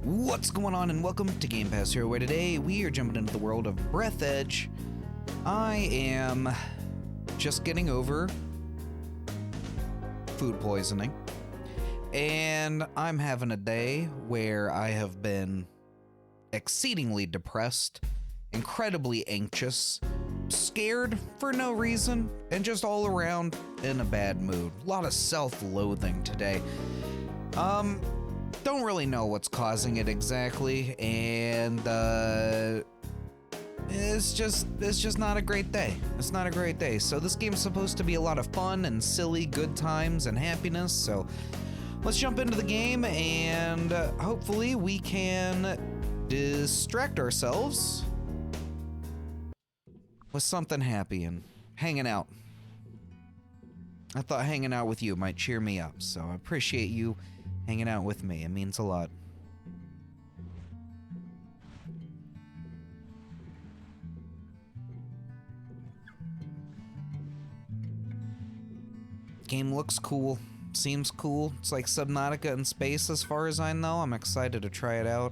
What's going on, and welcome to Game Pass here, where today we are jumping into the world of Breathedge. I am just getting over food poisoning, and I'm having a day where I have been exceedingly depressed, incredibly anxious, scared for no reason, and just all around in a bad mood. A lot of self-loathing today. Don't really know what's causing it exactly, and it's just not a great day. It's not a great day. So this game's supposed to be a lot of fun and silly, good times and happiness. So let's jump into the game, and hopefully we can distract ourselves with something happy and hanging out. I thought hanging out with you might cheer me up, so I appreciate you hanging out with me. It means a lot. Game looks cool. Seems cool. It's like Subnautica in space as far as I know. I'm excited to try it out.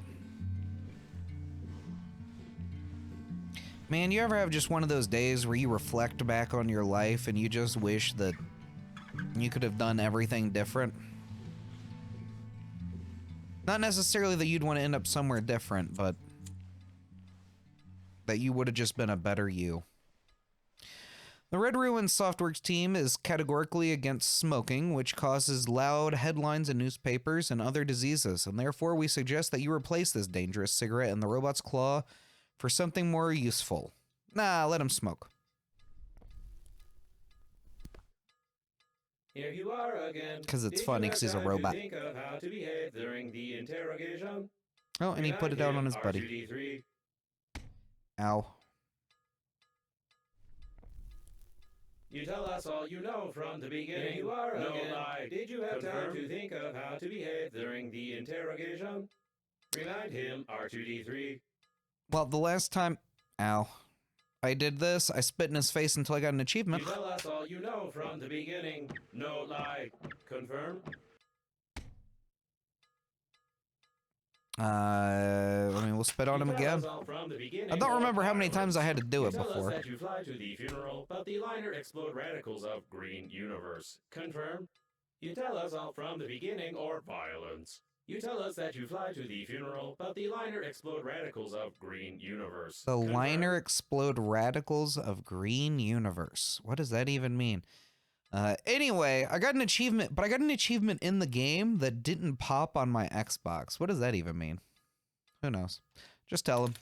Man, you ever have just one of those days where you reflect back on your life and you just wish that you could have done everything different? Not necessarily that you'd want to end up somewhere different, but that you would have just been a better you. The Red Ruins Softworks team is categorically against smoking, which causes loud headlines in newspapers and other diseases, and therefore we suggest that you replace this dangerous cigarette in the robot's claw for something more useful. Nah, let him smoke. Here you are again. Because it's funny, because he's a robot. Think of how to behave during the interrogation. Oh, and he put it out on his buddy. R2D3. Ow. You tell us all you know from the beginning. Here you are again. No lie. Did you have time to think of how to behave during the interrogation? Remind him, R2D3. Well, the last time... Ow. I did this, I spit in his face until I got an achievement. You tell us all you know from the beginning. No lie. Confirm? We'll spit on him again. I don't remember how many times I had to do it before. Tell us that you fly to the funeral, but the liner explode radicals of green universe. Confirm? You tell us all from the beginning, or violence. You tell us that you fly to the funeral, but the liner explode radicals of green universe. The Confirm? liner explode radicals of green universe. What does that even mean? Anyway, I got an achievement, but I got an achievement in the game that didn't pop on my Xbox. What does that even mean? Who knows? Just tell him.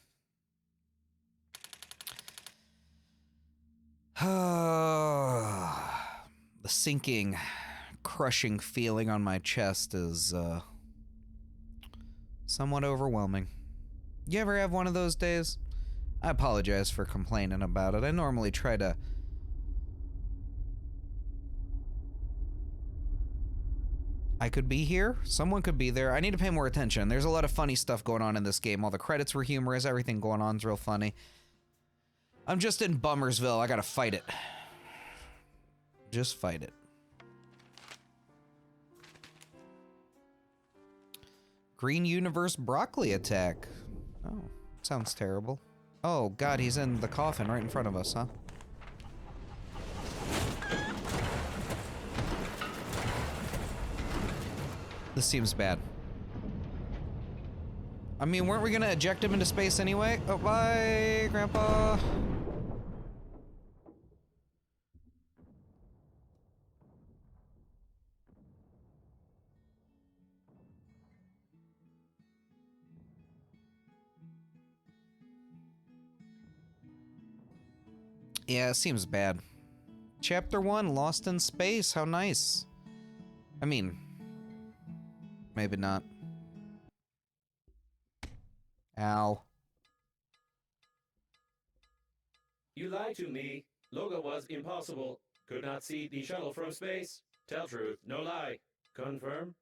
The sinking, crushing feeling on my chest is, somewhat overwhelming. You ever have one of those days? I apologize for complaining about it. I normally try to... I could be here. Someone could be there. I need to pay more attention. There's a lot of funny stuff going on in this game. All the credits were humorous. Everything going on is real funny. I'm just in Bummersville. I gotta fight it. Just fight it. Green Universe Broccoli Attack. Oh, sounds terrible. Oh, God, he's in the coffin right in front of us, huh? This seems bad. I mean, weren't we gonna eject him into space anyway? Oh, bye, Grandpa. Yeah, it seems bad. Chapter 1, Lost in Space. How nice. I mean, maybe not. Ow. You lied to me. Logo was impossible. Could not see the shuttle from space. Tell truth, no lie. Confirm?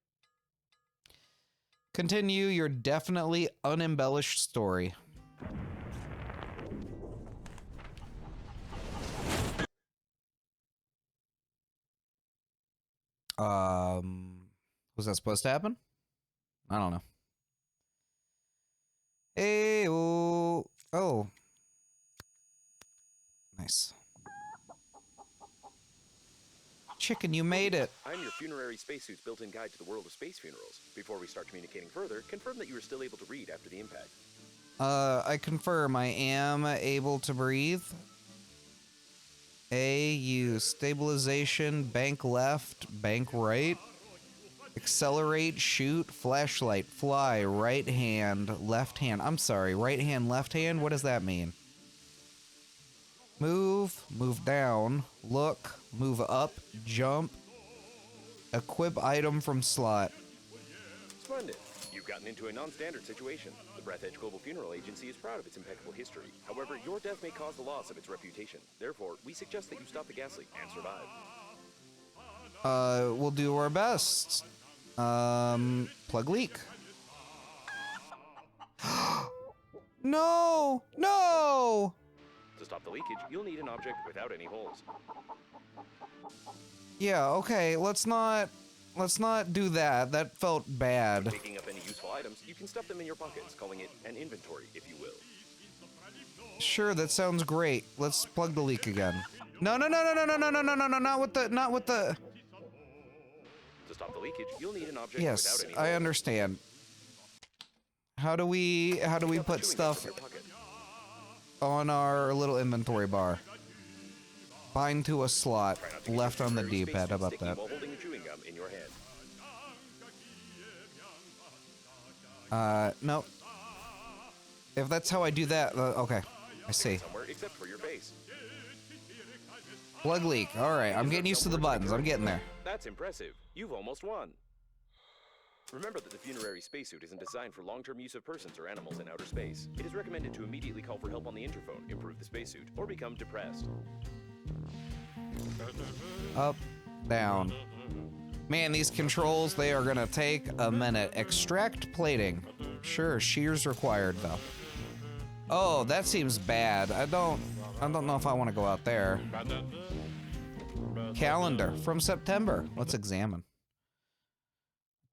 Continue your definitely unembellished story. Was that supposed to happen? I don't know. Hey, oh. Oh. Nice. Chicken, you made it. I'm your funerary spacesuit's built-in guide to the world of space funerals. Before we start communicating further, confirm that you are still able to read after the impact. I confirm I am able to breathe. A, use stabilization, bank left, bank right. Accelerate, shoot, flashlight, fly, right hand, left hand. I'm sorry, right hand, left hand? What does that mean? Move, move down, look, move up, jump, equip item from slot. Splendid. You've gotten into a non-standard situation. The Breathedge Global Funeral Agency is proud of its impeccable history. However, your death may cause the loss of its reputation. Therefore, we suggest that you stop the gas leak and survive. We'll do our best. Plug leak. No! No! To stop the leakage, you'll need an object without any holes. Yeah, okay, let's not do that. That felt bad. Picking up any useful items, you can stuff them in your pockets, calling it an inventory, if you will. Sure, that sounds great. Let's plug the leak again. No, no, no, no, no, no, no, no, no, no, no, not with the... To stop the leakage, you'll need an object Yes, without any holes. I understand. How do we put stuff on our little inventory bar? Bind to a slot, left on the D-pad. How about that? While holding a chewing gum in your hand. No. If that's how I do that, okay. I see. Somewhere except for your base. Plug leak. All right, I'm getting used to the buttons. I'm getting there. That's impressive. You've almost won. Remember that the funerary spacesuit isn't designed for long-term use of persons or animals in outer space. It is recommended to immediately call for help on the interphone, improve the spacesuit, or become depressed. Up, down. Man, these controls, they are gonna take a minute. Extract plating. Sure, shears required though. Oh, that seems bad. I don't know if I want to go out there. Calendar from September. Let's examine.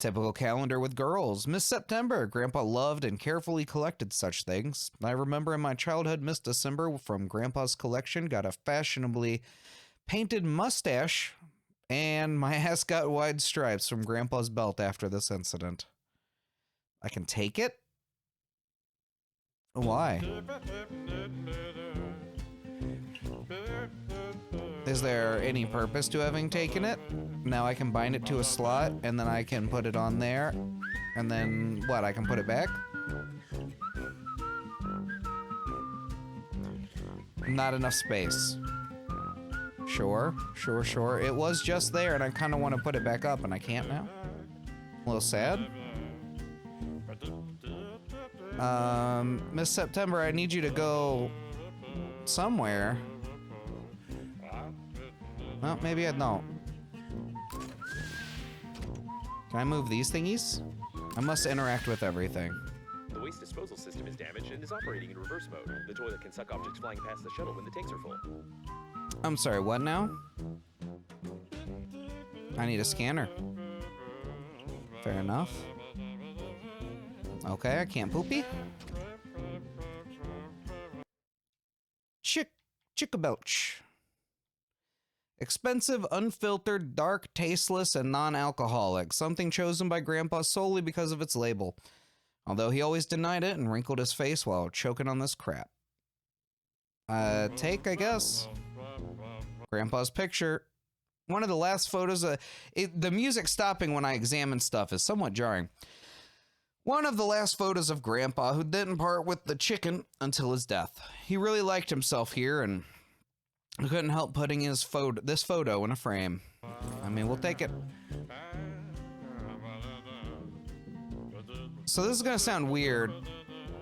Typical calendar with girls. Miss September. Grandpa loved and carefully collected such things. I remember in my childhood, Miss December from Grandpa's collection got a fashionably painted mustache, and my ass got wide stripes from Grandpa's belt after this incident. I can take it? Why? Is there any purpose to having taken it? Now I can bind it to a slot, and then I can put it on there, and then, what, I can put it back? Not enough space. Sure, sure, sure. It was just there, and I kind of want to put it back up, and I can't now. A little sad. Miss September, I need you to go somewhere. Well, maybe I don't. Can I move these thingies? I must interact with everything. The waste disposal system is damaged and is operating in reverse mode. The toilet can suck objects flying past the shuttle when the tanks are full. I'm sorry, what now? I need a scanner. Fair enough. Okay, I can't poopy. Chickabelch. Expensive, unfiltered, dark, tasteless, and non-alcoholic. Something chosen by Grandpa solely because of its label. Although he always denied it and wrinkled his face while choking on this crap. Take, I guess. Grandpa's picture. One of the last photos, the music stopping when I examine stuff is somewhat jarring. One of the last photos of Grandpa who didn't part with the chicken until his death. He really liked himself here and I couldn't help putting this photo in a frame. I mean, we'll take it. So this is gonna sound weird.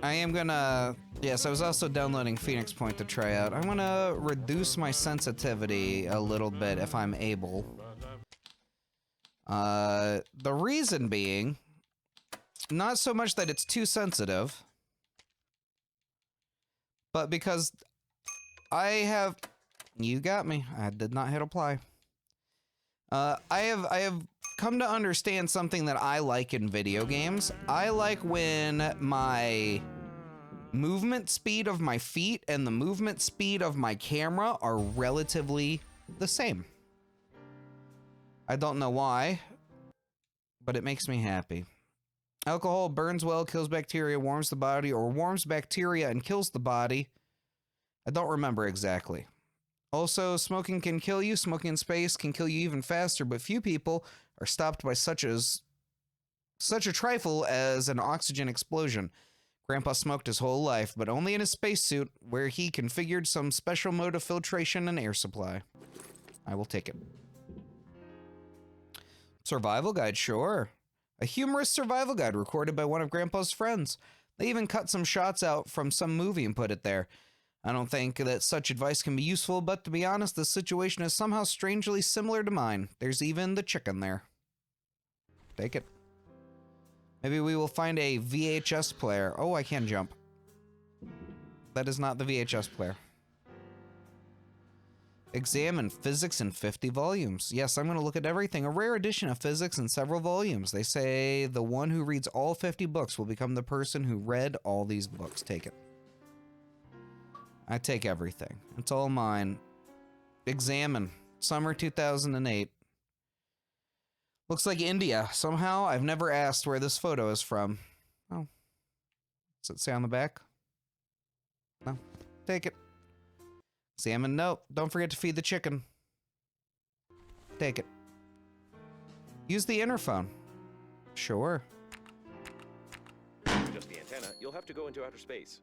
Yes, I was also downloading Phoenix Point to try out. I'm gonna reduce my sensitivity a little bit if I'm able. The reason being, not so much that it's too sensitive, but because you got me. I did not hit apply. I have come to understand something that I like in video games. I like when my movement speed of my feet and the movement speed of my camera are relatively the same. I don't know why, but it makes me happy. Alcohol burns well, kills bacteria, warms the body, or warms bacteria and kills the body. I don't remember exactly. Also, smoking can kill you. Smoking in space can kill you even faster, but few people are stopped by such a trifle as an oxygen explosion. Grandpa smoked his whole life, but only in his spacesuit, where he configured some special mode of filtration and air supply. I will take it. Survival guide, sure. A humorous survival guide recorded by one of Grandpa's friends. They even cut some shots out from some movie and put it there. I don't think that such advice can be useful, but to be honest, the situation is somehow strangely similar to mine. There's even the chicken there. Take it. Maybe we will find a VHS player. Oh, I can jump. That is not the VHS player. Examine physics in 50 volumes. Yes, I'm going to look at everything. A rare edition of physics in several volumes. They say the one who reads all 50 books will become the person who read all these books. Take it. I take everything. It's all mine. Examine. Summer 2008. Looks like India. Somehow, I've never asked where this photo is from. Oh. Does it say on the back? No. Take it. Examine. No. Don't forget to feed the chicken. Take it. Use the interphone. Sure. Just the antenna. You'll have to go into outer space.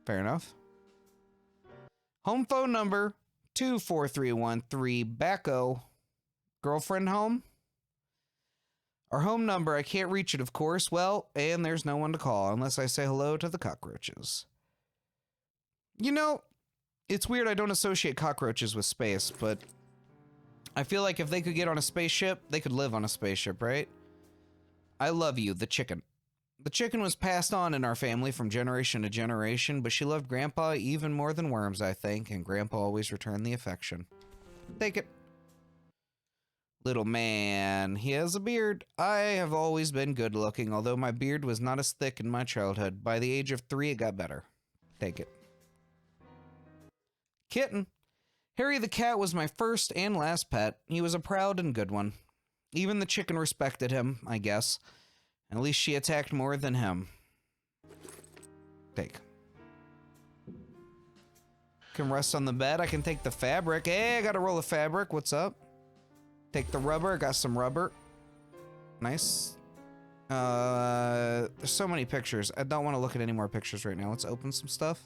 Fair enough. Home phone number 24313 Bacco. Girlfriend home? Our home number, I can't reach it, of course. Well, and there's no one to call unless I say hello to the cockroaches. You know, it's weird I don't associate cockroaches with space, but I feel like if they could get on a spaceship, they could live on a spaceship, right? I love you, the chicken. The chicken was passed on in our family from generation to generation, but she loved Grandpa even more than worms, I think, and Grandpa always returned the affection. Take it. Little man, he has a beard. I have always been good looking, although my beard was not as thick in my childhood. By the age of 3, it got better. Take it. Kitten. Harry the cat was my first and last pet. He was a proud and good one. Even the chicken respected him, I guess. At least she attacked more than him. Take. Can rest on the bed. I can take the fabric. Hey, I got a roll of fabric. What's up? Take the rubber. I got some rubber. Nice. There's so many pictures. I don't want to look at any more pictures right now. Let's open some stuff.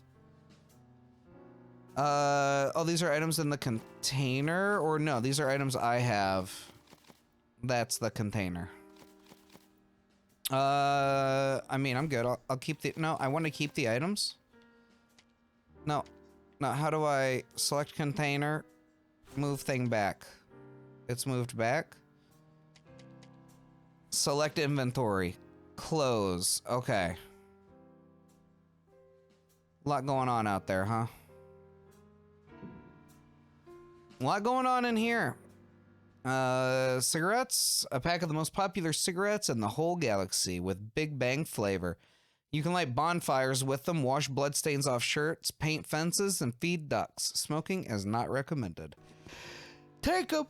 Oh, these are items in the container? Or no, these are items I have. That's the container. I mean, I'm good. I'll keep the... No, I want to keep the items. No. No, how do I select container? Move thing back. It's moved back. Select inventory. Close. Okay. A lot going on out there, huh? A lot going on in here. Cigarettes. A pack of the most popular cigarettes in the whole galaxy with Big Bang flavor. You can light bonfires with them, wash bloodstains off shirts, paint fences, and feed ducks. Smoking is not recommended. Take 'em.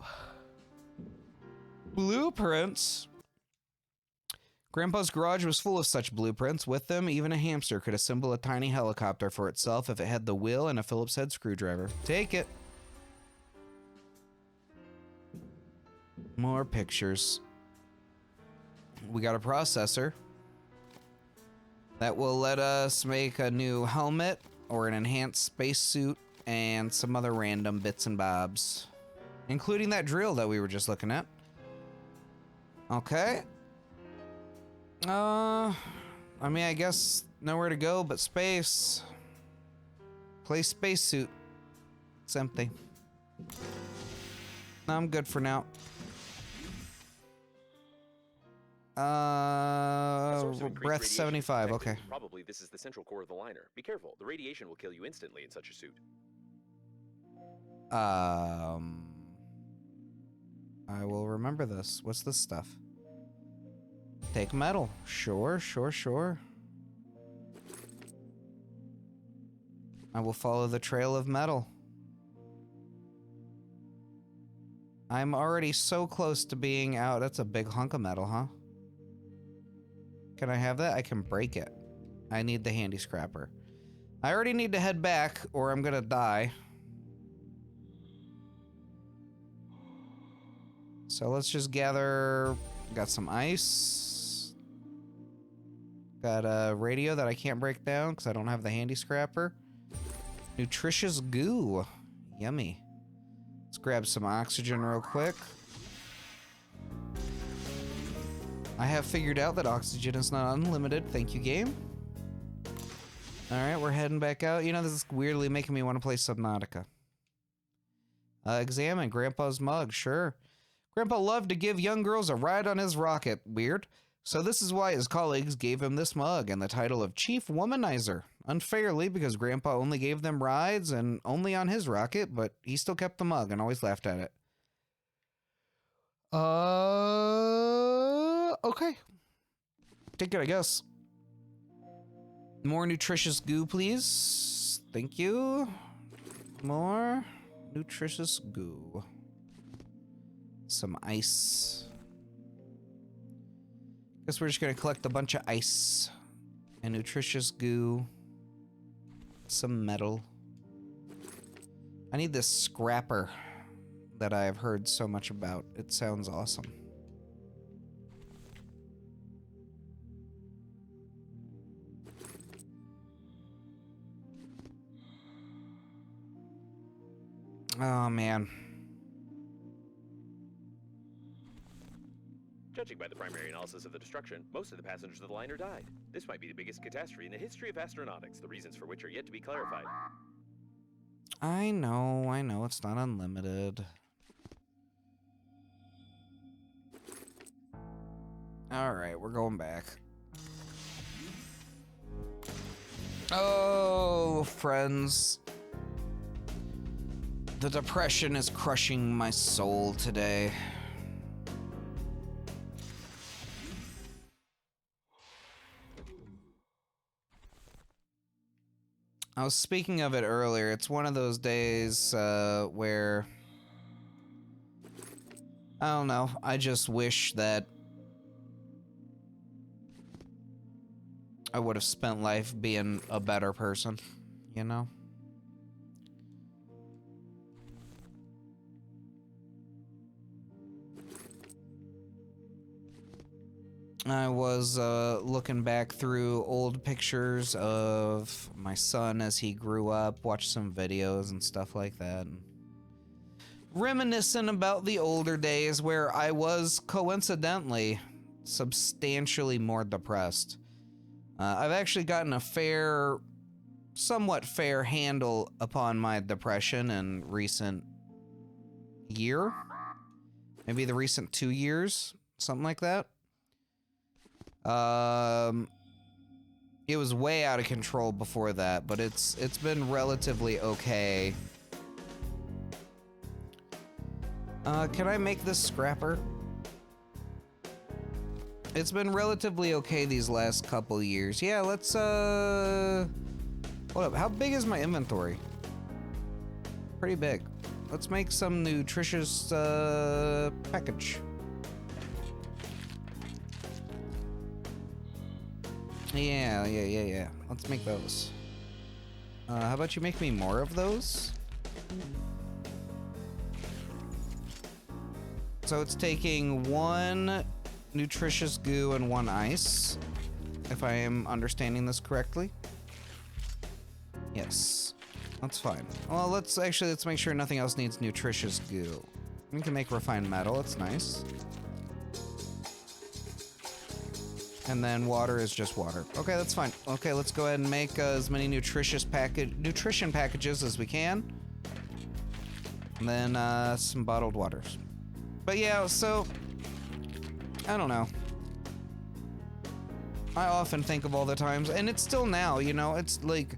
Blueprints. Grandpa's garage was full of such blueprints. With them, even a hamster could assemble a tiny helicopter for itself if it had the wheel and a Phillips head screwdriver. Take it. More pictures. We got a processor that will let us make a new helmet or an enhanced spacesuit and some other random bits and bobs, including that drill that we were just looking at. Okay. I mean, I guess nowhere to go but space. Play spacesuit. It's empty. No, I'm good for now. Breath 75, okay. Probably this is the central core of the liner. Be careful, the radiation will kill you instantly in such a suit. I will remember this. What's this stuff? Take metal. Sure, sure, sure. I will follow the trail of metal. I'm already so close to being out. That's a big hunk of metal, huh? Can I have that? I can break it. I need the handy scrapper. I already need to head back or I'm gonna die. So let's just gather... Got some ice. Got a radio that I can't break down because I don't have the handy scrapper. Nutritious goo. Yummy. Let's grab some oxygen real quick. I have figured out that oxygen is not unlimited. Thank you, game. Alright, we're heading back out. You know, this is weirdly making me want to play Subnautica. Examine Grandpa's mug. Sure. Grandpa loved to give young girls a ride on his rocket. Weird. So this is why his colleagues gave him this mug and the title of Chief Womanizer. Unfairly, because Grandpa only gave them rides and only on his rocket, but he still kept the mug and always laughed at it. Okay. Take it, I guess. More nutritious goo, please. Thank you. More nutritious goo. Some ice. Guess we're just gonna collect a bunch of ice and nutritious goo. Some metal. I need this scrapper that I've heard so much about. It sounds awesome. Oh, man. Judging by the primary analysis of the destruction, most of the passengers of the liner died. This might be the biggest catastrophe in the history of astronautics, the reasons for which are yet to be clarified. I know, it's not unlimited. Alright, we're going back. Oh, friends. The depression is crushing my soul today. I was speaking of it earlier. It's one of those days where, I don't know, I just wish that I would have spent life being a better person, you know? I was looking back through old pictures of my son as he grew up, watched some videos and stuff like that. And reminiscing about the older days where I was coincidentally substantially more depressed. I've actually gotten a somewhat fair handle upon my depression in recent year. Maybe the recent 2 years, something like that. It was way out of control before that, but it's been relatively okay. Can I make this scrapper? It's been relatively okay these last couple years. Yeah, let's, hold up, how big is my inventory? Pretty big. Let's make some nutritious, package. Yeah. Let's make those. How about you make me more of those? So it's taking 1 nutritious goo and 1 ice, if I am understanding this correctly. Yes, that's fine. Well, let's make sure nothing else needs nutritious goo. We can make refined metal, it's nice. And then water is just water. Okay, that's fine. Okay, let's go ahead and make as many nutrition packages as we can. And then some bottled waters. But yeah, so I don't know. I often think of all the times, and it's still now, you know, it's like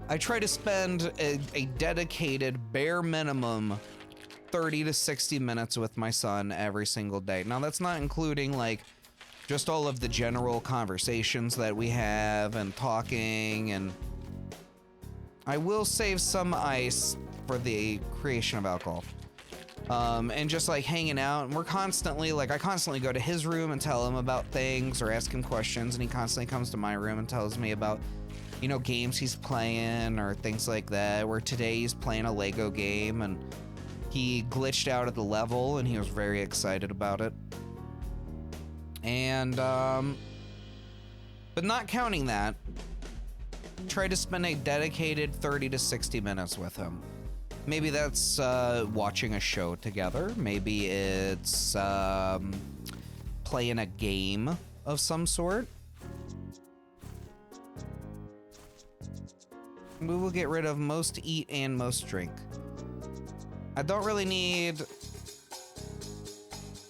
I try to spend a dedicated bare minimum 30 to 60 minutes with my son every single day. Now that's not including like just all of the general conversations that we have and talking and I will save some ice for the creation of alcohol. And just like hanging out, and we're constantly, like, I constantly go to his room and tell him about things or ask him questions, and he constantly comes to my room and tells me about, you know, games he's playing or things like that. Where today he's playing a Lego game and he glitched out of the level and he was very excited about it. And, but not counting that, try to spend a dedicated 30 to 60 minutes with him. Maybe that's watching a show together. Maybe it's playing a game of some sort. We will get rid of most eat and most drink. I don't really need,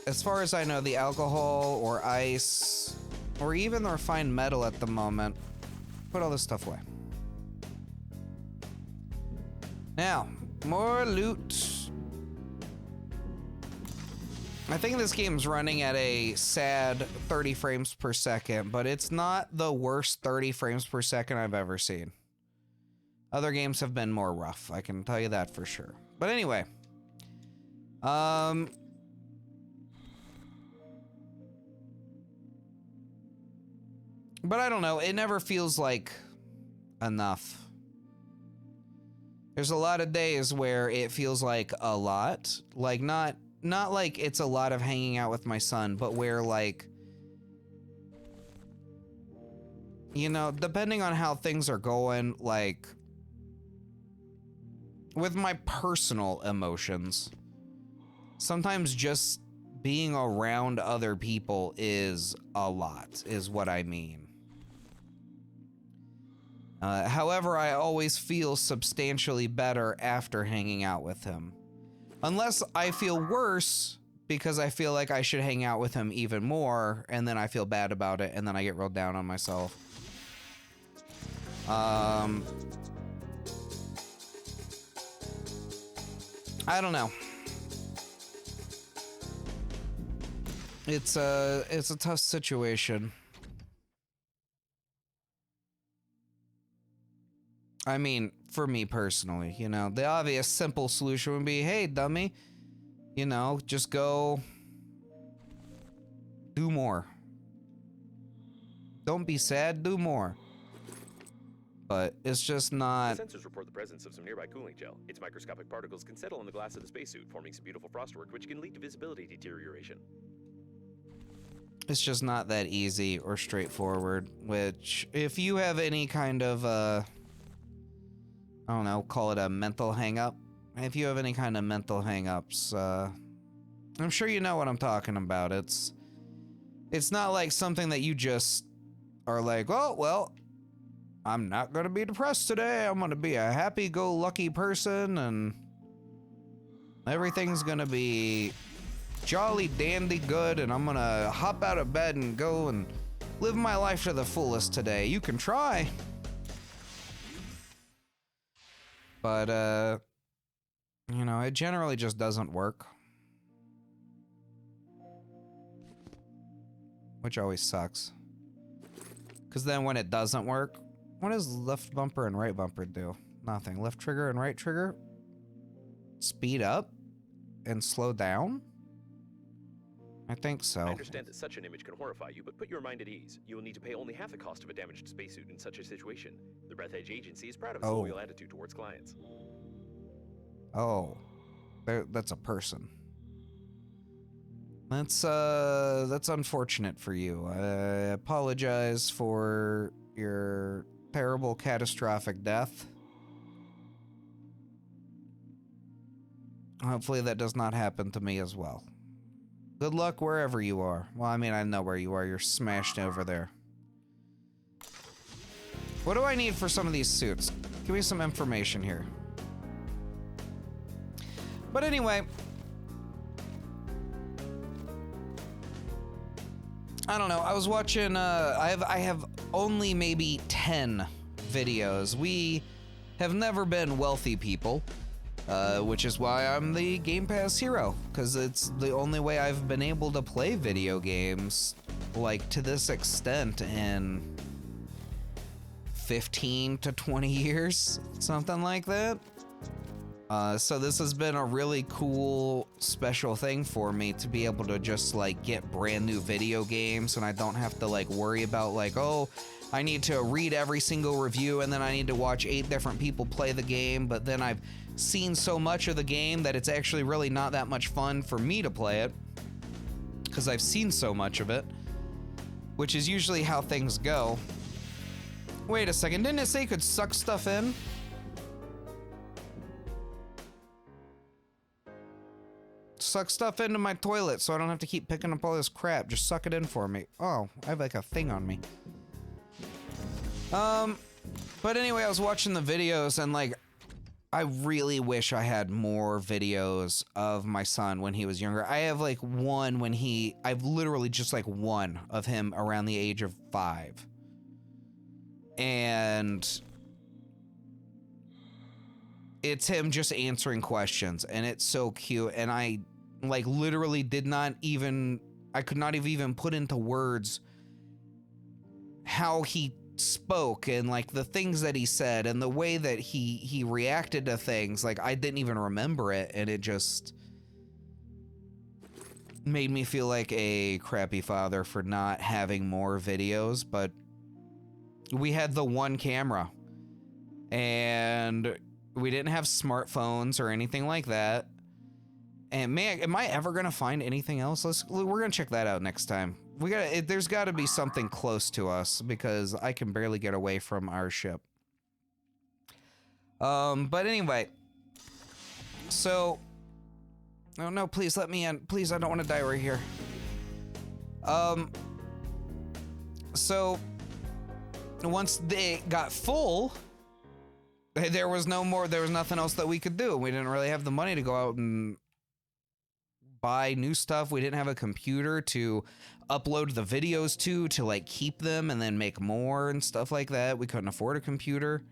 as far as I know, the alcohol or ice or even the refined metal at the moment. Put all this stuff away. Now, more loot. I think this game's running at a sad 30 frames per second, but it's not the worst 30 frames per second I've ever seen. Other games have been more rough, I can tell you that for sure. But anyway, but I don't know, it never feels like enough. There's a lot of days where it feels like a lot, like not like it's a lot of hanging out with my son, but where, like, you know, depending on how things are going, like with my personal emotions, sometimes just being around other people is a lot, is what I mean. However, I always feel substantially better after hanging out with him. Unless I feel worse because I feel like I should hang out with him even more, and then I feel bad about it, and then I get real down on myself. I don't know. It's a tough situation. I mean, for me personally, you know, the obvious simple solution would be, hey, dummy, you know, just go do more. Don't be sad, do more. But it's just not. The sensors report the presence of some nearby cooling gel. Its microscopic particles can settle on the glass of the spacesuit, forming some beautiful frostwork, which can lead to visibility deterioration. It's just not that easy or straightforward, which, if you have any kind of, I don't know, call it a mental hang-up. If you have any kind of mental hang-ups, I'm sure you know what I'm talking about. It's not like something that you just are like, oh, well, I'm not gonna be depressed today. I'm gonna be a happy-go-lucky person, and everything's gonna be jolly dandy good, and I'm gonna hop out of bed and go and live my life to the fullest today. You can try. But, you know, it generally just doesn't work. Which always sucks. Because then when it doesn't work, what does left bumper and right bumper do? Nothing. Left trigger and right trigger? Speed up and slow down? I think so. I understand that such an image can horrify you, but put your mind at ease. You will need to pay only half the cost of a damaged spacesuit in such a situation. The Breathedge agency is proud of its loyal attitude towards clients. Oh. That's a person. That's unfortunate for you. I apologize for your terrible catastrophic death. Hopefully that does not happen to me as well. Good luck wherever you are. Well, I mean, I know where you are. You're smashed over there. What do I need for some of these suits? Give me some information here. But anyway, I don't know. I was watching, I have only maybe 10 videos. We have never been wealthy people. Which is why I'm the Game Pass hero, because it's the only way I've been able to play video games, like, to this extent in 15 to 20 years, something like that. So this has been a really cool special thing for me to be able to just like get brand new video games, and I don't have to like worry about like, oh, I need to read every single review and then I need to watch 8 different people play the game, but then I've seen so much of the game that it's actually really not that much fun for me to play it because I've seen so much of it, which is usually how things go. Wait a second, didn't it say you could suck stuff in? Suck stuff into my toilet so I don't have to keep picking up all this crap. Just suck it in for me. Oh, I have like a thing on me. But anyway, I was watching the videos and like, I really wish I had more videos of my son when he was younger. I have like one when I've literally just like one of him around the age of 5. And it's him just answering questions, and it's so cute. And I like literally I could not have even put into words how he spoke and like the things that he said and the way that he reacted to things. Like I didn't even remember it, and it just made me feel like a crappy father for not having more videos. But we had the one camera, and we didn't have smartphones or anything like that. And man, am I ever gonna find anything else? We're gonna check that out next time. There's gotta be something close to us because I can barely get away from our ship. But anyway. So, oh no, please let me in. Please, I don't want to die right here. So, once they got full, there was nothing else that we could do. We didn't really have the money to go out and buy new stuff. We didn't have a computer to upload the videos to like keep them and then make more and stuff like that. We couldn't afford a computer.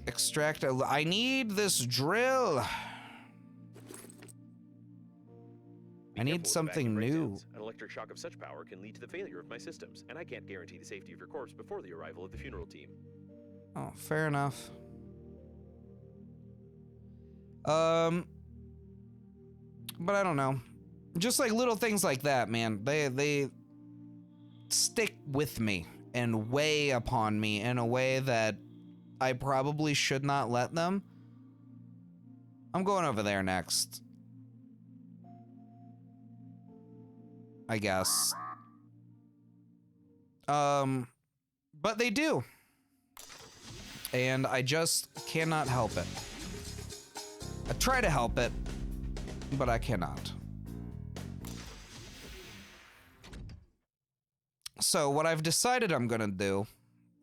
Extract. I need this drill. I need something new. An electric shock of such power can lead to the failure of my systems, and I can't guarantee the safety of your corpse before the arrival of the funeral team. Oh, fair enough. But I don't know. Just like little things like that, man. They stick with me and weigh upon me in a way that I probably should not let them. I'm going over there next. I guess. But they do. And I just cannot help it. I try to help it, but I cannot. So what I've decided I'm gonna do,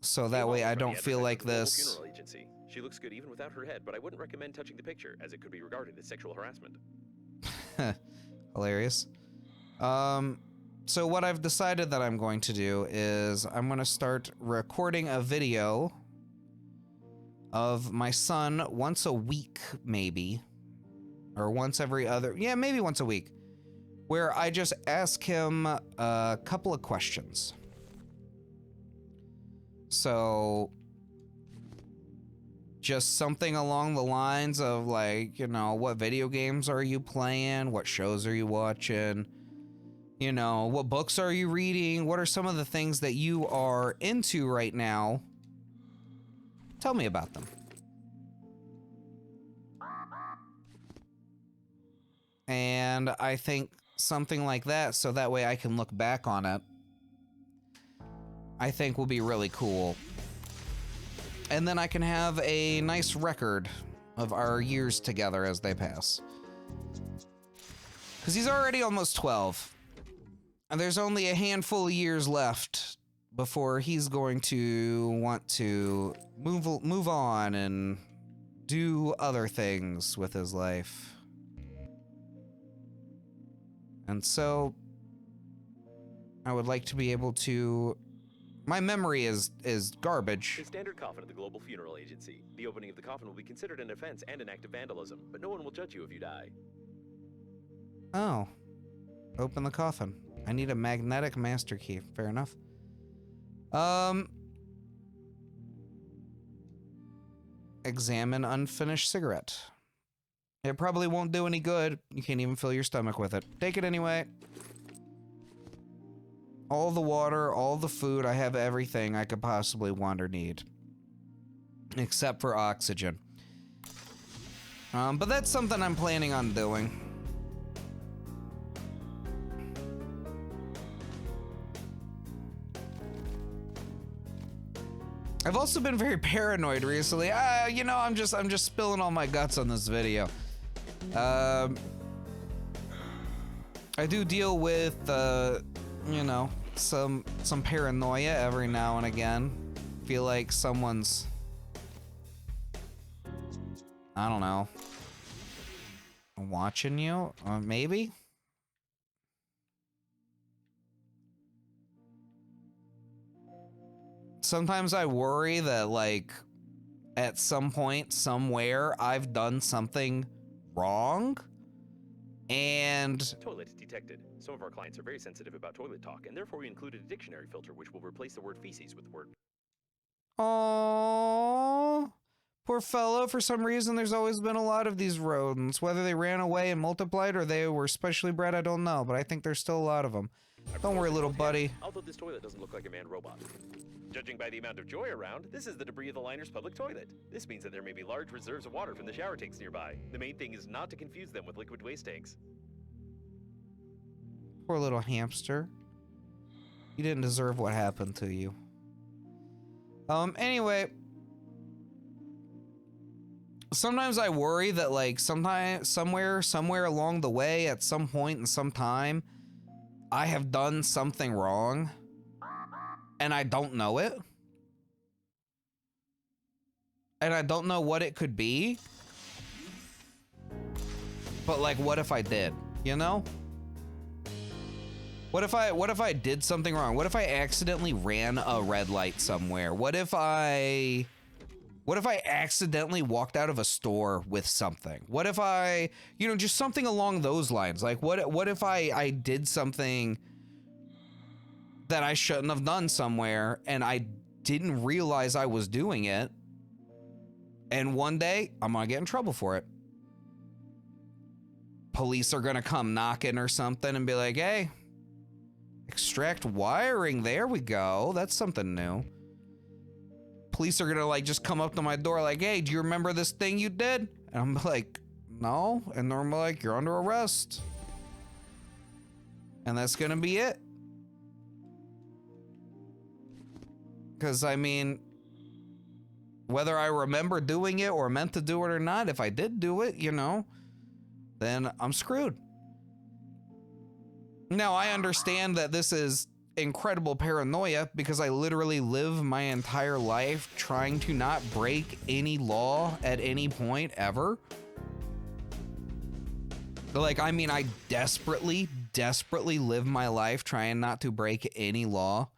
so that way I don't feel like this. Funeral agency. She looks good even without her head, but I wouldn't recommend touching the picture, as it could be regarded as sexual harassment. Hilarious. So what I've decided that I'm going to do is I'm gonna start recording a video of my son once a week, maybe. Or once every other, yeah, maybe once a week. Where I just ask him a couple of questions. So, just something along the lines of like, you know, what video games are you playing? What shows are you watching? You know, what books are you reading? What are some of the things that you are into right now? Tell me about them. And I think something like that, so that way I can look back on it, I think will be really cool. And then I can have a nice record of our years together as they pass. Because he's already almost 12. And there's only a handful of years left before he's going to want to move on and do other things with his life. And so I would like to be able to. My memory is garbage. In standard coffin of the Global Funeral Agency, the opening of the coffin will be considered an offense and an act of vandalism, but no one will judge you if you die. Oh. Open the coffin. I need a magnetic master key. Fair enough. Examine unfinished cigarette. It probably won't do any good. You can't even fill your stomach with it. Take it anyway. All the water, all the food, I have everything I could possibly want or need. Except for oxygen. But that's something I'm planning on doing. I've also been very paranoid recently. You know, I'm just spilling all my guts on this video. I do deal with, you know, some paranoia every now and again. Feel like someone's, I don't know, watching you, maybe? Sometimes I worry that, like, at some point, somewhere, I've done something wrong, and... Toilet detected. Some of our clients are very sensitive about toilet talk, and therefore we included a dictionary filter which will replace the word feces with the word... Aww. Poor fellow. For some reason, there's always been a lot of these rodents. Whether they ran away and multiplied or they were specially bred, I don't know, but I think there's still a lot of them. Don't worry, little buddy. Although this toilet doesn't look like a manned robot. Judging by the amount of joy around, this is the debris of the liner's public toilet. This means that there may be large reserves of water from the shower tanks nearby. The main thing is not to confuse them with liquid waste tanks. Poor little hamster. You didn't deserve what happened to you. Anyway. Sometimes I worry that, like, somewhere along the way, at some point in some time, I have done something wrong. And I don't know it. And I don't know what it could be. But, like, what if I did? You know? What if I did something wrong? What if I accidentally ran a red light somewhere? What if I accidentally walked out of a store with something? What if I, you know, just something along those lines? Like, what if I did something that I shouldn't have done somewhere, and I didn't realize I was doing it, and one day I'm gonna get in trouble for it. Police are gonna come knocking or something and be like, hey, extract wiring, there we go, that's something new. Police are gonna, like, just come up to my door like, hey, do you remember this thing you did? And I'm like, no, and they're like, you're under arrest. And that's gonna be it. Because, I mean, whether I remember doing it or meant to do it or not, if I did do it, you know, then I'm screwed. Now, I understand that this is incredible paranoia because I literally live my entire life trying to not break any law at any point ever. Like, I mean, I desperately live my life trying not to break any law.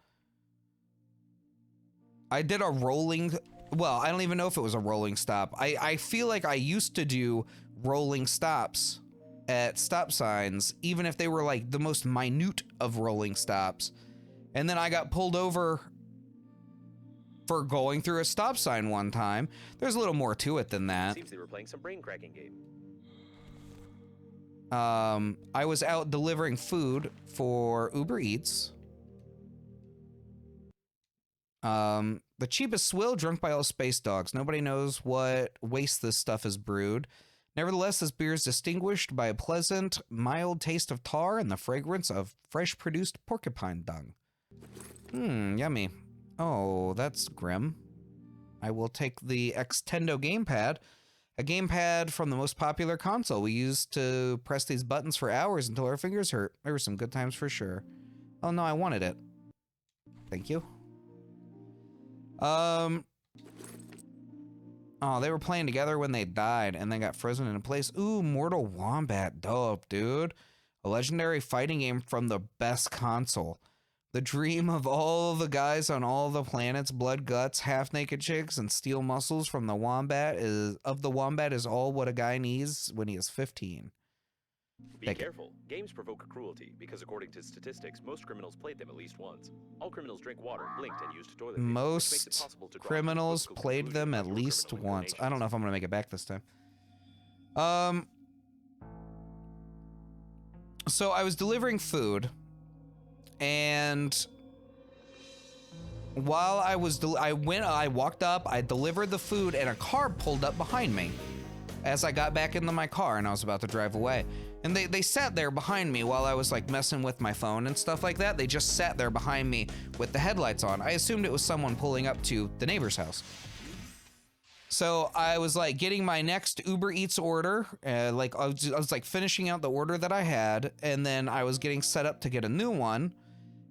I did a rolling, well, I don't even know if it was a rolling stop. I feel like I used to do rolling stops at stop signs, even if they were like the most minute of rolling stops. And then I got pulled over for going through a stop sign one time. There's a little more to it than that. Seems they were playing some brain cracking game. I was out delivering food for Uber Eats. The cheapest swill drunk by all space dogs. Nobody knows what waste this stuff is brewed. Nevertheless, this beer is distinguished by a pleasant, mild taste of tar and the fragrance of fresh produced porcupine dung. Yummy. Oh, that's grim. I will take the Extendo gamepad, a gamepad from the most popular console. We used to press these buttons for hours until our fingers hurt. There were some good times for sure. Oh no, I wanted it. Thank you. Oh, they were playing together when they died and then got frozen in place. Ooh, Mortal Wombat. Dope, dude. A legendary fighting game from the best console. The dream of all the guys on all the planets, blood, guts, half-naked chicks, and steel muscles from the wombat is all what a guy needs when he is 15. Be careful. Games provoke cruelty because, according to statistics, most criminals played them at least once. All criminals drink water, blinked, and used toilet paper, which makes it Most possible to draw criminals critical played conclusions them about at your least criminal once. I don't know if I'm gonna make it back this time. So I was delivering food, and while I was, I walked up, I delivered the food, and a car pulled up behind me as I got back into my car and I was about to drive away. And they sat there behind me while I was like messing with my phone and stuff like that. They just sat there behind me with the headlights on. I assumed it was someone pulling up to the neighbor's house. So I was like getting my next Uber Eats order, like I was like finishing out the order that I had, and then I was getting set up to get a new one,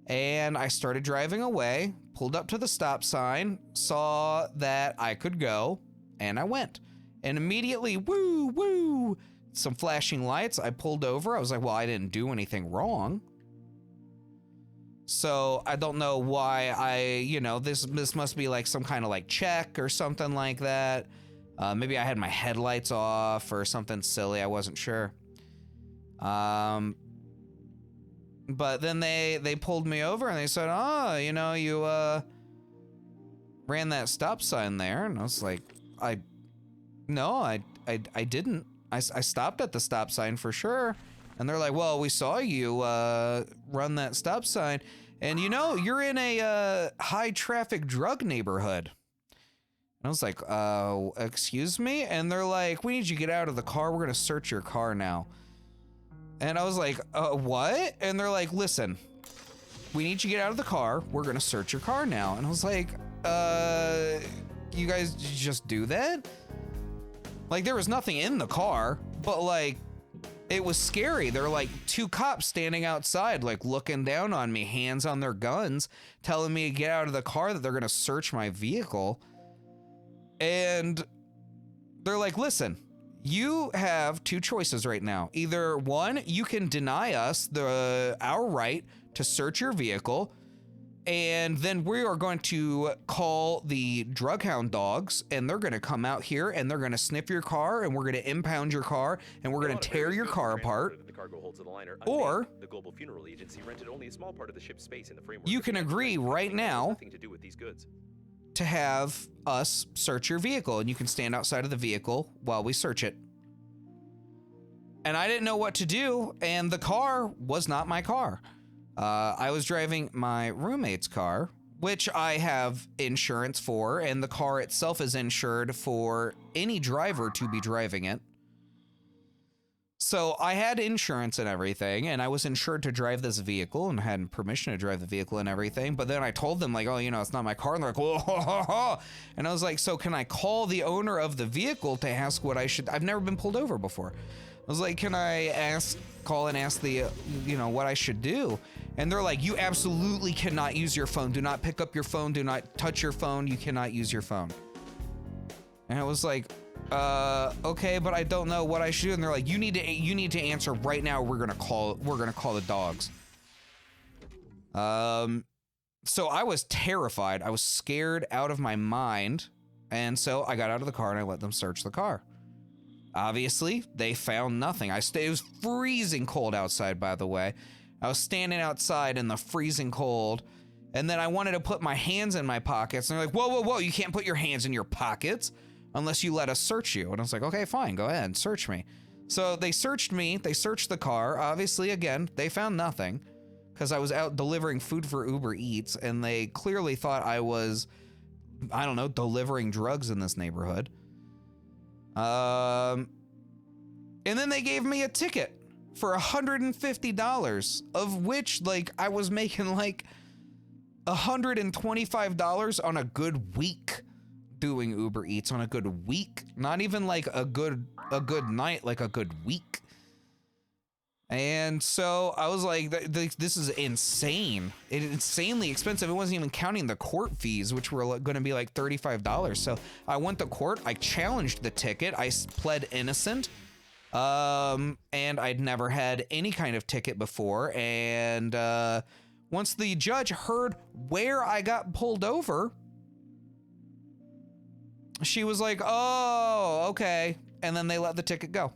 and I started driving away, pulled up to the stop sign, saw that I could go, and I went. And immediately, woo, woo, some flashing lights. I pulled over. I was like, well, I didn't do anything wrong. So I don't know why this must be like some kind of like check or something like that. Maybe I had my headlights off or something silly. I wasn't sure. But then they pulled me over and they said, oh, you ran that stop sign there. And I was like, no, I didn't. I stopped at the stop sign for sure. And they're like, well, we saw you run that stop sign. And you're in a high traffic drug neighborhood. And I was like, excuse me? And they're like, we need you to get out of the car. We're going to search your car now. And I was like, what? And they're like, listen, we need you to get out of the car. We're going to search your car now. And I was like, you guys just do that? Like, there was nothing in the car, but like, it was scary. There were like two cops standing outside, like looking down on me, hands on their guns, telling me to get out of the car, that they're going to search my vehicle. And they're like, listen, you have two choices right now. Either one, you can deny us our right to search your vehicle, and then we are going to call the drug hound dogs, and they're going to come out here and they're going to sniff your car, and we're going to impound your car, and we're going to tear your car apart. Or the global funeral agency rented only a small part of the ship's space in the framework. You can agree right now nothing to do with these goods. To have us search your vehicle, and you can stand outside of the vehicle while we search it. And I didn't know what to do, and the car was not my car. I was driving my roommate's car, which I have insurance for, and the car itself is insured for any driver to be driving it. So I had insurance and everything, and I was insured to drive this vehicle and had permission to drive the vehicle and everything. But then I told them, like, oh, it's not my car. And they're like, whoa. And I was like, so can I call the owner of the vehicle to ask what I should? I've never been pulled over before. I was like, can I call and ask the, what I should do? And they're like, you absolutely cannot use your phone. Do not pick up your phone. Do not touch your phone. You cannot use your phone. And I was like, okay, but I don't know what I should do. And they're like, you need to answer right now. We're gonna call the dogs. So I was terrified. I was scared out of my mind. And so I got out of the car and I let them search the car. Obviously, they found nothing. It was freezing cold outside, by the way. I was standing outside in the freezing cold, and then I wanted to put my hands in my pockets, and they're like, whoa, you can't put your hands in your pockets unless you let us search you. And I was like, okay, fine, go ahead and search me. So they searched me, they searched the car. Obviously, again, they found nothing, because I was out delivering food for Uber Eats, and they clearly thought I was, I don't know, delivering drugs in this neighborhood. And then they gave me a ticket for $150, of which, like, I was making like $125 on a good week doing Uber Eats, on a good week. Not even like a good night, like a good week. And so I was like, this is insane. It's insanely expensive. It wasn't even counting the court fees, which were going to be like $35. So I went to court. I challenged the ticket. I pled innocent. And I'd never had any kind of ticket before. And once the judge heard where I got pulled over, she was like, oh, okay. And then they let the ticket go.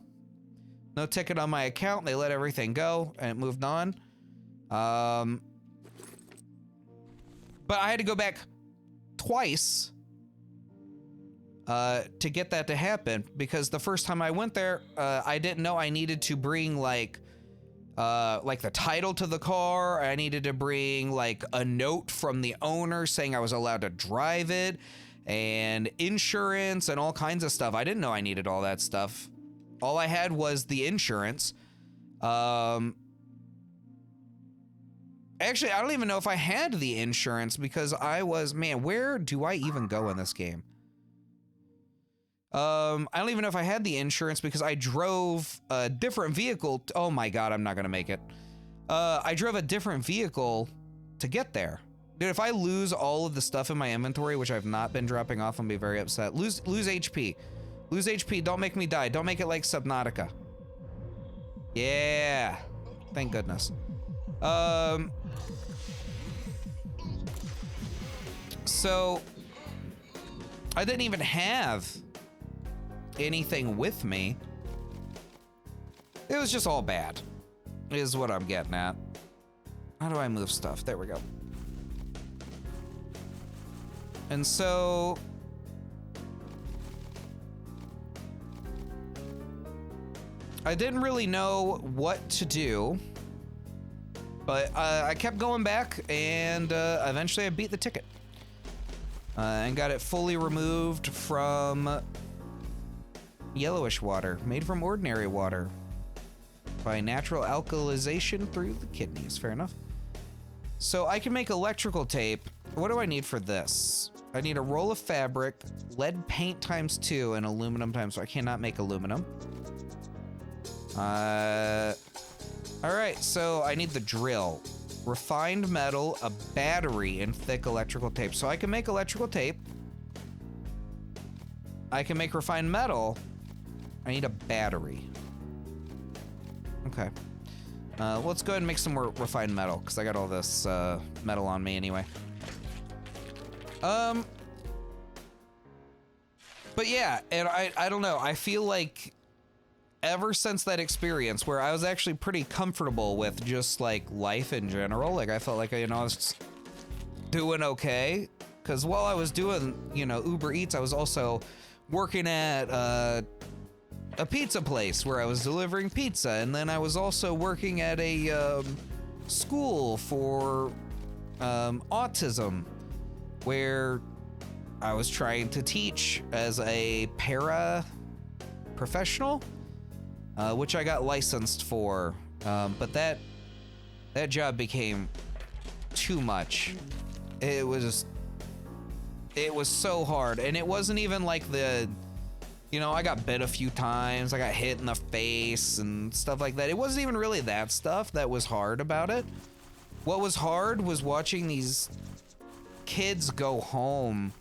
No ticket on my account. They let everything go and it moved on. But I had to go back twice to get that to happen, because the first time I went there, I didn't know I needed to bring like the title to the car. I needed to bring like a note from the owner saying I was allowed to drive it, and insurance and all kinds of stuff. I didn't know I needed all that stuff. All I had was the insurance. Actually, I don't even know if I had the insurance, because I was, man, where do I even go in this game? I don't even know if I had the insurance, because I drove a different vehicle. Oh my God, I'm not gonna make it. I drove a different vehicle to get there. Dude, if I lose all of the stuff in my inventory, which I've not been dropping off, I'm gonna be very upset. Lose HP. Lose HP, don't make me die. Don't make it like Subnautica. Yeah. Thank goodness. So I didn't even have anything with me. It was just all bad, is what I'm getting at. How do I move stuff? There we go. And so I didn't really know what to do, but I kept going back, and eventually I beat the ticket. And got it fully removed from yellowish water, made from ordinary water by natural alkalization through the kidneys. Fair enough. So I can make electrical tape. What do I need for this? I need a roll of fabric, lead paint ×2, and aluminum so I cannot make aluminum. All right, so I need the drill, refined metal, a battery, and thick electrical tape. So I can make electrical tape. I can make refined metal. I need a battery. Okay. Let's go ahead and make some more refined metal, because I got all this metal on me anyway. But yeah, and I don't know. I feel like ever since that experience where I was actually pretty comfortable with just like life in general, like I felt like, you know, I was doing okay. Because while I was doing, you know, Uber Eats, I was also working at a pizza place where I was delivering pizza. And then I was also working at a school for autism, where I was trying to teach as a para-professional, which I got licensed for, but that job became too much. It was so hard, and it wasn't even like the, you know, I got bit a few times, I got hit in the face and stuff like that. It wasn't even really that stuff that was hard about it. What was hard was watching these kids go home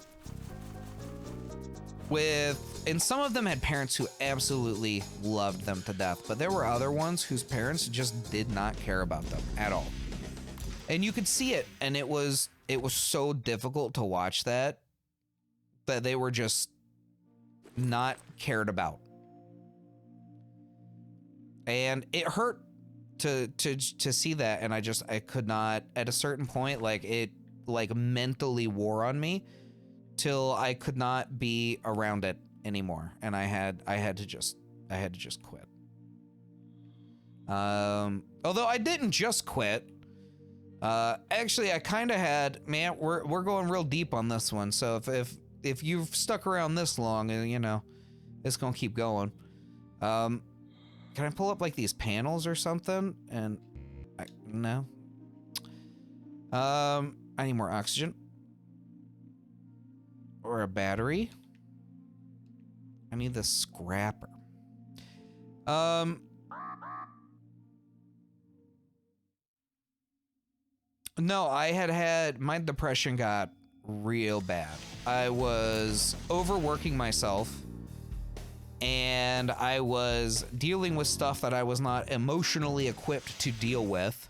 with, and some of them had parents who absolutely loved them to death, but there were other ones whose parents just did not care about them at all. And you could see it, and it was so difficult to watch that they were just not cared about. And it hurt to see that, and I could not, at a certain point, like it like mentally wore on me till I could not be around it anymore, and I had to just quit. Although I didn't just quit. Actually, I kind of had, man, we're going real deep on this one. So if you've stuck around this long, you know, it's gonna keep going. Can I pull up like these panels or something? And no. I need more oxygen. Or a battery. I need the scrapper. No, I had my depression got real bad. I was overworking myself, and I was dealing with stuff that I was not emotionally equipped to deal with.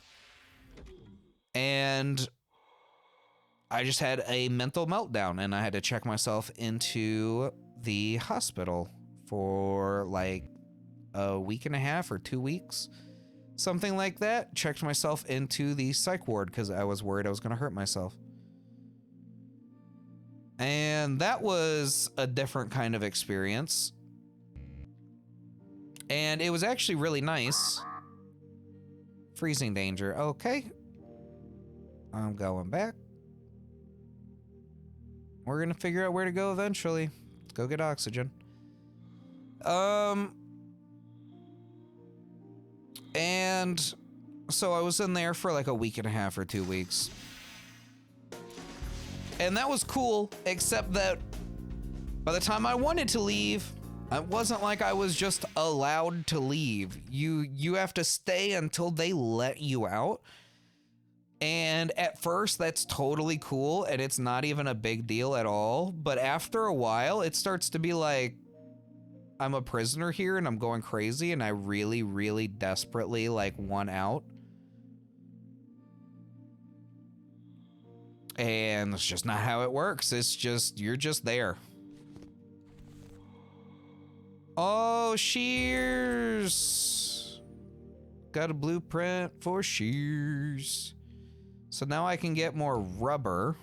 And I just had a mental meltdown, and I had to check myself into the hospital for like a week and a half or 2 weeks, something like that. Checked myself into the psych ward because I was worried I was going to hurt myself. And that was a different kind of experience. And it was actually really nice. Freezing danger. Okay. I'm going back. We're going to figure out where to go eventually. Let's go get oxygen. And so I was in there for like a week and a half or 2 weeks. And that was cool, except that by the time I wanted to leave, it wasn't like I was just allowed to leave. You have to stay until they let you out. And at first, that's totally cool, and it's not even a big deal at all. But after a while, it starts to be like, I'm a prisoner here, and I'm going crazy, and I really, really desperately, like, want out. And it's just not how it works. It's just, you're just there. Oh, shears. Got a blueprint for shears. So now I can get more rubber.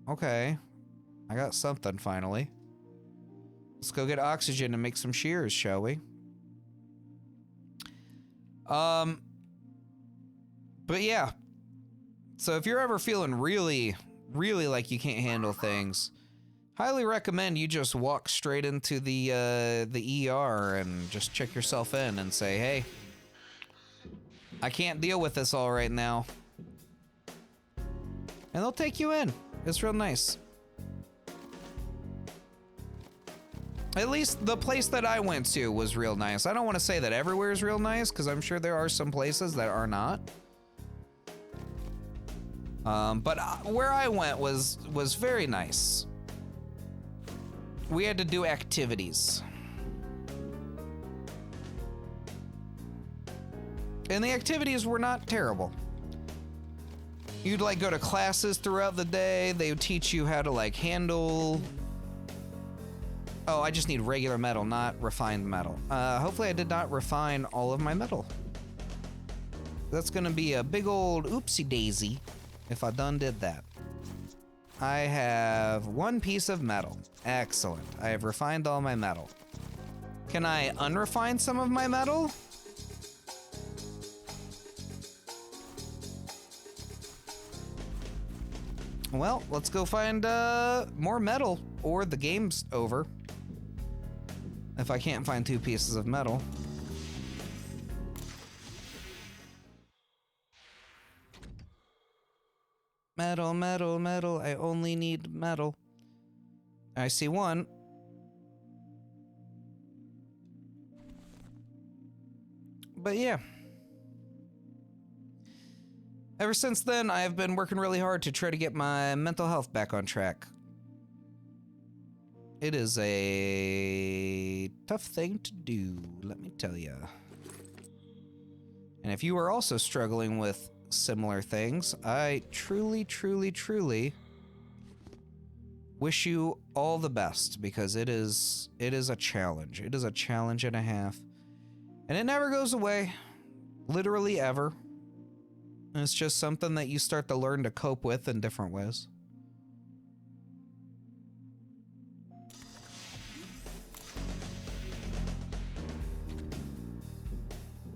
Okay. I got something finally. Let's go get oxygen and make some shears, shall we? But yeah. So if you're ever feeling really, really like you can't handle things, highly recommend you just walk straight into the ER and just check yourself in and say, hey, I can't deal with this all right now. And they'll take you in. It's real nice. At least the place that I went to was real nice. I don't want to say that everywhere is real nice, because I'm sure there are some places that are not. But where I went was very nice. We had to do activities. And the activities were not terrible. You'd like go to classes throughout the day. They would teach you how to like handle... Oh, I just need regular metal, not refined metal. Hopefully I did not refine all of my metal. That's gonna be a big old oopsie daisy if I done did that. I have 1 piece of metal. Excellent. I have refined all my metal. Can I unrefine some of my metal? Well, let's go find more metal, or the game's over. If I can't find 2 pieces of metal. Metal, metal, metal. I only need metal. I see 1. But yeah. Ever since then, I have been working really hard to try to get my mental health back on track. It is a tough thing to do, let me tell you. And if you are also struggling with similar things, I truly, truly, truly wish you all the best, because it is a challenge. It is a challenge and a half. And it never goes away. Literally ever. And it's just something that you start to learn to cope with in different ways.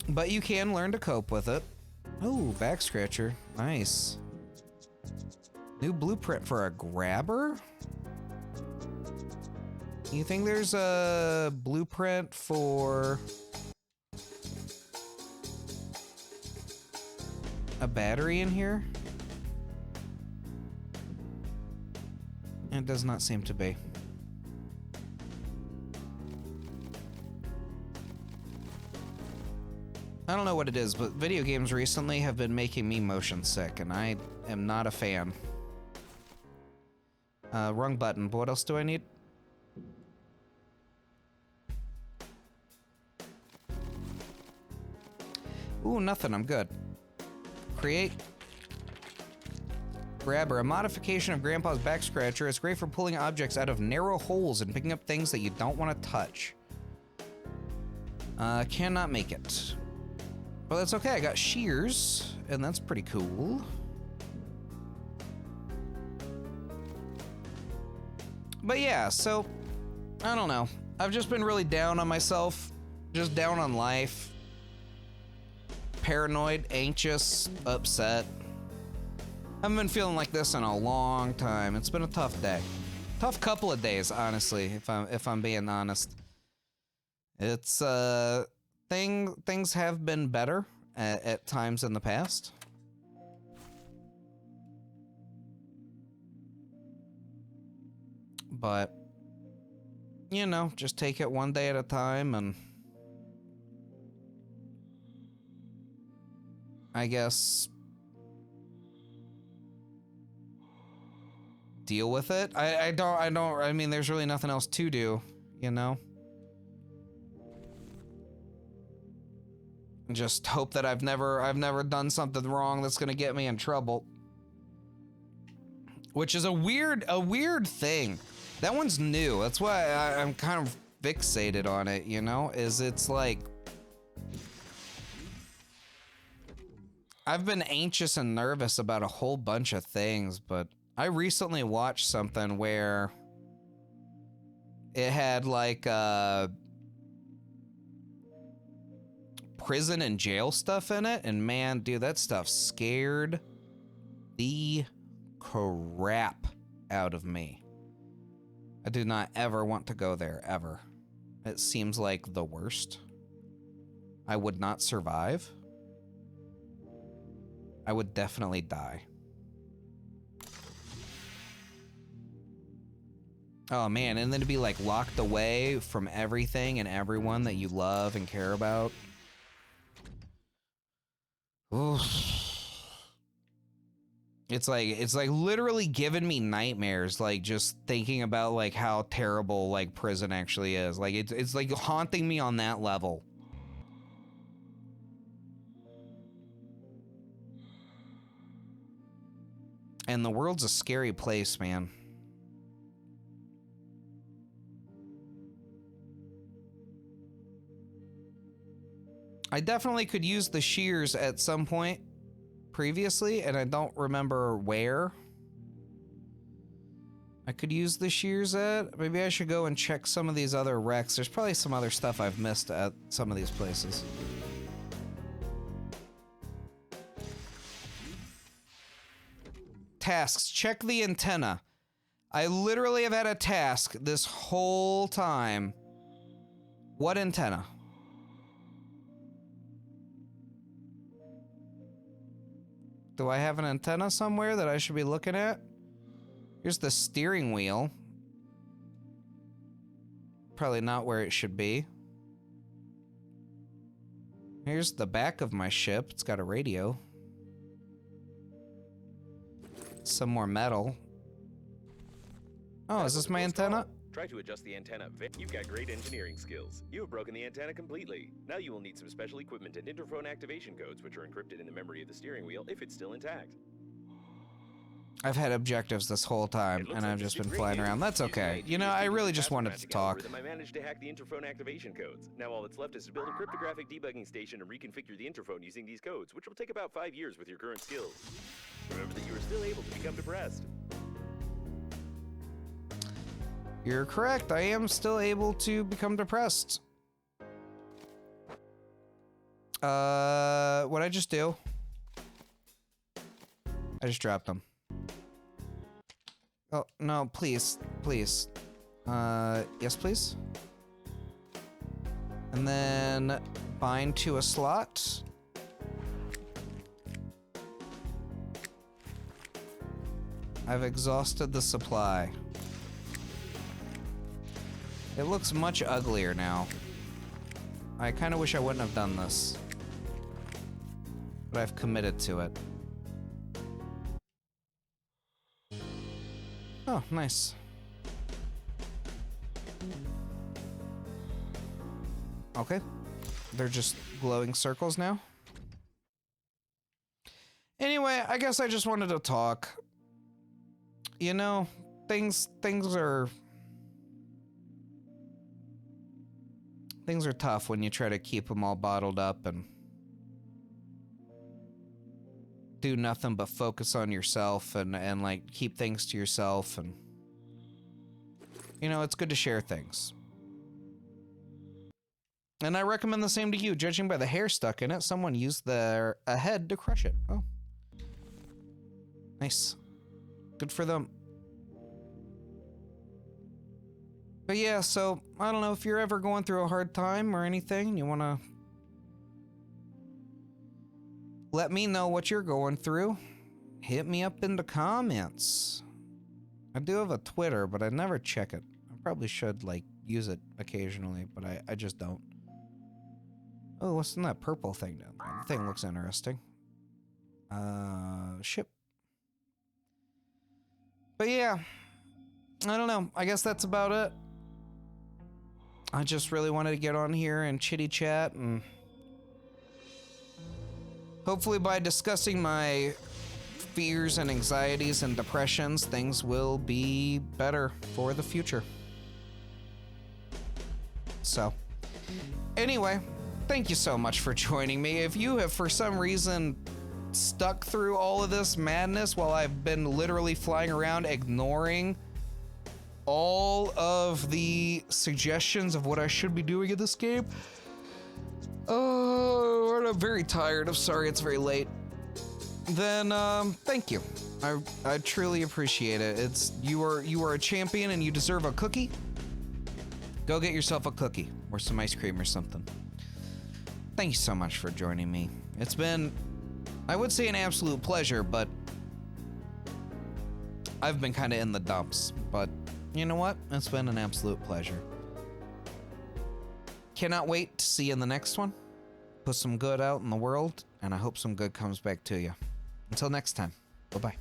But you can learn to cope with it. Oh, back scratcher. Nice. New blueprint for a grabber? You think there's a blueprint for a battery in here? It does not seem to be. I don't know what it is, but video games recently have been making me motion sick, and I am not a fan. Wrong button. But what else do I need? Ooh, nothing. I'm good. Create. Grabber. A modification of Grandpa's back scratcher. It's great for pulling objects out of narrow holes and picking up things that you don't want to touch. Cannot make it. But that's okay, I got shears, and that's pretty cool. But yeah, so, I don't know. I've just been really down on myself, just down on life. Paranoid, anxious, upset. I haven't been feeling like this in a long time. It's been a tough day. Tough couple of days, honestly, if I'm being honest. It's things have been better at times in the past. But you know, just take it one day at a time, and I guess deal with it. I mean, there's really nothing else to do, you know? Just hope that I've never done something wrong that's gonna get me in trouble. Which is a weird thing. That one's new. That's why I'm kind of fixated on it, you know? It's like, I've been anxious and nervous about a whole bunch of things, but I recently watched something where it had like prison and jail stuff in it, and man, dude, that stuff scared the crap out of me. I do not ever want to go there, ever. It seems like the worst. I would not survive. I would definitely die. Oh man, and then to be like locked away from everything and everyone that you love and care about. Oof. It's like literally giving me nightmares, like just thinking about like how terrible like prison actually is. Like it's like haunting me on that level. And the world's a scary place, man. I definitely could use the shears at some point previously, and I don't remember where I could use the shears at. Maybe I should go and check some of these other wrecks. There's probably some other stuff I've missed at some of these places. Tasks. Check the antenna. I literally have had a task this whole time. What antenna? Do I have an antenna somewhere that I should be looking at? Here's the steering wheel. Probably not where it should be. Here's the back of my ship. It's got a radio. Some more metal. Oh, is this my antenna? Try to adjust the antenna. You've got great engineering skills. You have broken the antenna completely. Now you will need some special equipment and interphone activation codes, which are encrypted in the memory of the steering wheel if it's still intact. I've had objectives this whole time, and I've just been flying around. That's okay. You know, I really just wanted to talk. I managed to hack the interphone activation codes. Now all that's left is to build a cryptographic debugging station and reconfigure the interphone using these codes, which will take about 5 years with your current skills. Remember that you are still able to become depressed. You're correct. I am still able to become depressed. What'd I just do? I just dropped them. Oh, no, please. Please. Yes, please. And then bind to a slot. I've exhausted the supply. It looks much uglier now. I kind of wish I wouldn't have done this. But I've committed to it. Oh, nice. Okay. They're just glowing circles now. Anyway, I guess I just wanted to talk. You know, things are... things are tough when you try to keep them all bottled up and do nothing but focus on yourself and like keep things to yourself. And you know, it's good to share things. And I recommend the same to you. Judging by the hair stuck in it, someone used their head to crush it. Oh. Nice. Good for them. But yeah, so, I don't know if you're ever going through a hard time or anything, and you want to let me know what you're going through, hit me up in the comments. I do have a Twitter, but I never check it. I probably should, like, use it occasionally, but I just don't. Oh, what's in that purple thing down there? The thing looks interesting. Ship. But yeah, I don't know. I guess that's about it. I just really wanted to get on here and chitty chat, and hopefully by discussing my fears and anxieties and depressions, things will be better for the future. So, anyway, thank you so much for joining me. If you have for some reason stuck through all of this madness while I've been literally flying around ignoring all of the suggestions of what I should be doing in this game, oh, I'm very tired. I'm sorry it's very late. Then thank you. I truly appreciate it. You are a champion and you deserve a cookie. Go get yourself a cookie or some ice cream or something. Thank you so much for joining me. It's been, I would say, an absolute pleasure, but I've been kind of in the dumps. But you know what? It's been an absolute pleasure. Cannot wait to see you in the next one. Put some good out in the world, and I hope some good comes back to you. Until next time, bye-bye.